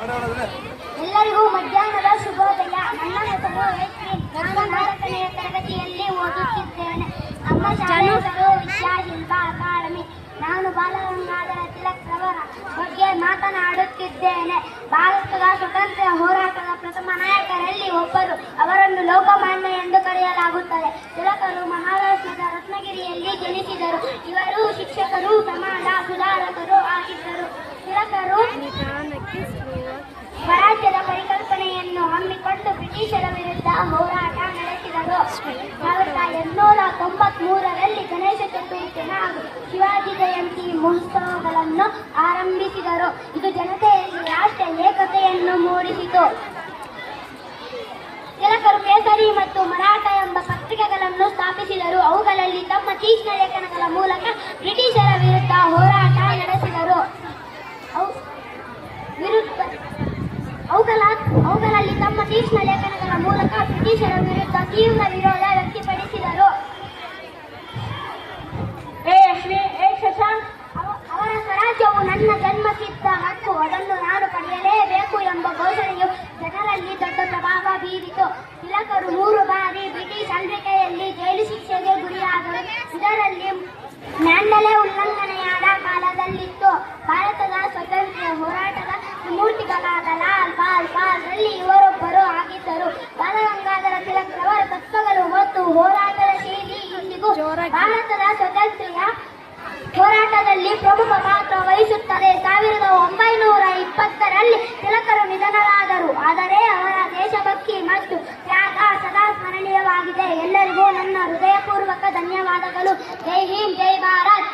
ಎಲ್ಲರಿಗೂ ಮಧ್ಯಾಹ್ನದ ಶುಭೋದಯ. ನನ್ನ ಹೆಸರು ವೇಸ್ಮಿನ್. ನಾನು 4ನೇ ತರಗತಿಯಲ್ಲಿ ಓದುತ್ತಿದ್ದೇನೆ. ನಮ್ಮ ಶಾಲೆಯ ಹೆಸರು ವಿದ್ಯಾಶಿಲ್ಪ ಅಕಾಡೆಮಿ. ನಾನು ಬಾಲಗಂಗಾಧರ ತಿಲಕ್ ರವರ ಬಗ್ಗೆ ಮಾತನಾಡುತ್ತಿದ್ದೇನೆ. ಭಾರತದ ಸ್ವತಂತ್ರ ಹೋರಾಟದ ಪ್ರಥಮ ನಾಯಕರಲ್ಲಿ ಒಬ್ಬರು. ಅವರನ್ನು ಲೋಕಮಾನ್ಯ ಎಂದು ಕರೆಯಲಾಗುತ್ತದೆ. ತಿಲಕರು ಮಹಾರಾಷ್ಟ್ರದ ರತ್ನಗಿರಿಯಲ್ಲಿ ಜನಿಸಿದರು. ಇವರು ಶಿಕ್ಷಕರು, ಸಮಾಜ ಸುಧಾರಕರು ಆಗಿದ್ದರು. ತಿಲಕರು ಸ್ವರಾಜ್ಯದ ಪರಿಕಲ್ಪನೆಯನ್ನು ಹಮ್ಮಿಕೊಂಡು ಬ್ರಿಟಿಷರ ವಿರುದ್ಧ ಹೋರಾಟ ನಡೆಸಿದರು. 1893ರಲ್ಲಿ ಗಣೇಶ ಚತುರ್ಥಿ ಹಾಗೂ ಶಿವಾಜಿ ಜಯಂತಿ ಮಹೋತ್ಸವಗಳನ್ನು ಆರಂಭಿಸಿದರು. ಇದು ಜನತೆಯಲ್ಲಿ ರಾಷ್ಟ್ರೀಯ ಏಕತೆಯನ್ನು ಮೂಡಿಸಿತು. ತಿಲಕರು ಕೇಸರಿ ಮತ್ತು ಮರಾಠ ಎಂಬ ಪತ್ರಿಕೆಗಳನ್ನು ಸ್ಥಾಪಿಸಿದರು. ಅವುಗಳಲ್ಲಿ ತಮ್ಮ ತೀಕ್ಷ್ಣ ಲೇಖನಗಳ ಮೂಲಕ ಬ್ರಿಟಿಷರ ವಿರುದ್ಧ ಹೋರಾಟ ನಡೆಸಿದರು. ಅವುಗಳಲ್ಲಿ ತಮ್ಮ ತೀಕ್ಷ್ಣ ಲೇಖನಗಳ ಮೂಲಕ ಬ್ರಿಟಿಷರ ವಿರುದ್ಧ ತೀವ್ರ ವಿರೋಧ ವ್ಯಕ್ತಪಡಿಸಿದರು. ಅವರ ಸ್ವರಾಜ್ಯವು ನನ್ನ ಜನ್ಮಸಿದ್ಧ ಹಕ್ಕು, ಅದನ್ನು ನಾನು ಪಡೆಯಲೇಬೇಕು ಎಂಬ ಘೋಷಣೆಯು ಜನರಲ್ಲಿ ದೊಡ್ಡ ಪ್ರಭಾವ ಬೀರಿತು. ತಿಲಕರು 3 ಬಾರಿ ಬ್ರಿಟಿಷ್ ಆಳ್ವಿಕೆಯಲ್ಲಿ ಜೈಲು ಶಿಕ್ಷೆಗೆ ಗುರಿಯಾದರು. ಇದರಲ್ಲಿ ಮ್ಯಾಂಡಲೆ ಉಲ್ಲಂಘನೆಯಾದ ಕಾಲದಲ್ಲಿತ್ತು. ಭಾರತದ ಸ್ವಾತಂತ್ರ್ಯ ಹೋರಾಟದ ಮೂರ್ತಿಗಳಾದ ಲಾಲ್ ಬಾಲ್ ಪಾಲ್ರಲ್ಲಿ ಇವರೊಬ್ಬರು ಆಗಿದ್ದರು. ಬಾಲಗಂಗಾಧರ ತಿಲಕ್ ರವರ ತತ್ವಗಳು ಮತ್ತು ಹೋರಾಟದ ಶೈಲಿ ಇಂದಿಗೂ ಭಾರತದ ಸ್ವಾತಂತ್ರ್ಯ ಹೋರಾಟದಲ್ಲಿ ಪ್ರಮುಖ ಪಾತ್ರ ವಹಿಸುತ್ತದೆ. 1920ರಲ್ಲಿ ತಿಲಕರು ನಿಧನರಾದರು. ಆದರೆ ಅವರ ದೇಶಭಕ್ತಿ ಮತ್ತು ತ್ಯಾಗ ಸದಾ ಸ್ಮರಣೀಯವಾಗಿದೆ. ಎಲ್ಲರಿಗೂ ನನ್ನ ಹೃದಯಪೂರ್ವಕ ಧನ್ಯವಾದಗಳು. ಜೈ ಹಿಂದ್, ಜೈ ಭಾರತ್.